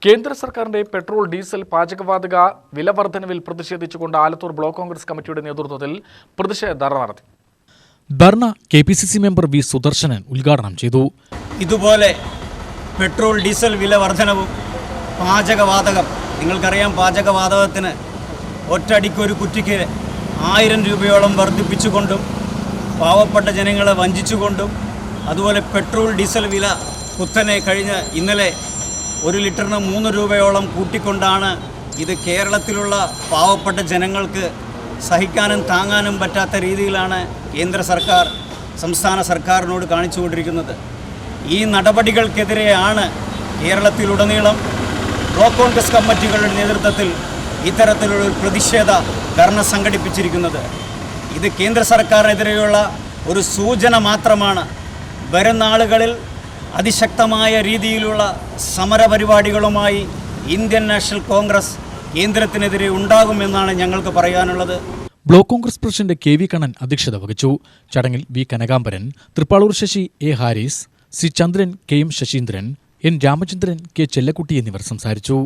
കേന്ദ്ര സർക്കാരിന്റെ petrol diesel പാചകവാതക വില വർധനവിൽ പ്രതിഷേധിച്ചുകൊണ്ട് ആലത്തൂർ ബ്ലോക്ക് കോൺഗ്രസ് കമ്മിറ്റിയുടെ നേതൃത്വത്തിൽ പ്രതിഷേധ ധർണ നടത്തി. ധർണ കെപിസിസി മെമ്പർ വി സുദർശനൻ ഉദ്ഘാടനം ചെയ്തു. ഇതുപോലെ പെട്രോൾ ഡീസൽ വില വർധനവും പാചകവാതകം, നിങ്ങൾക്കറിയാം, പാചകവാതകത്തിന് ഒറ്റയടിക്കൊരു കുറ്റിക്ക് 1000 രൂപയോളം വർദ്ധിപ്പിച്ചുകൊണ്ടും പാവപ്പെട്ട ജനങ്ങളെ വഞ്ചിച്ചുകൊണ്ടും അതുപോലെ പെട്രോൾ ഡീസൽ വില കുത്തനെ ഇന്നലെ 1 ലിറ്ററിന് 3 രൂപയോളം കൂട്ടിക്കൊണ്ടാണ് ഇത് കേരളത്തിലുള്ള പാവപ്പെട്ട ജനങ്ങൾക്ക് സഹിക്കാനും താങ്ങാനും പറ്റാത്ത രീതിയിലാണ് കേന്ദ്ര സർക്കാർ സംസ്ഥാന സർക്കാരിനോട് കാണിച്ചുകൊണ്ടിരിക്കുന്നത്. ഈ നടപടികൾക്കെതിരെയാണ് കേരളത്തിലുടനീളം ബ്ലോക്ക് കോൺഗ്രസ് കമ്മിറ്റികളുടെ നേതൃത്വത്തിൽ ഇത്തരത്തിലുള്ള പ്രതിഷേധ ധർണ സംഘടിപ്പിച്ചിരിക്കുന്നത്. ഇത് കേന്ദ്ര സർക്കാരിനെതിരെയുള്ള ഒരു സൂചന മാത്രമാണ്. വരും നാളുകളിൽ അതിശക്തമായ രീതിയിലുള്ള സമരപരിപാടികളുമായി ഇന്ത്യൻ നാഷണൽ കോൺഗ്രസ് കേന്ദ്രത്തിനെതിരെ ഉണ്ടാകുമെന്നാണ് ഞങ്ങൾക്ക് പറയാനുള്ളത്. Block Congress president K V Kannan അധ്യക്ഷത വഹിച്ചു. ചടങ്ങിൽ V Kanakambaran, Thrippalur Sasi, A Haris, C Chandran, K M Sasindran, N Ramachandran, K Chellakutty എന്നിവർ സംസാരിച്ചു.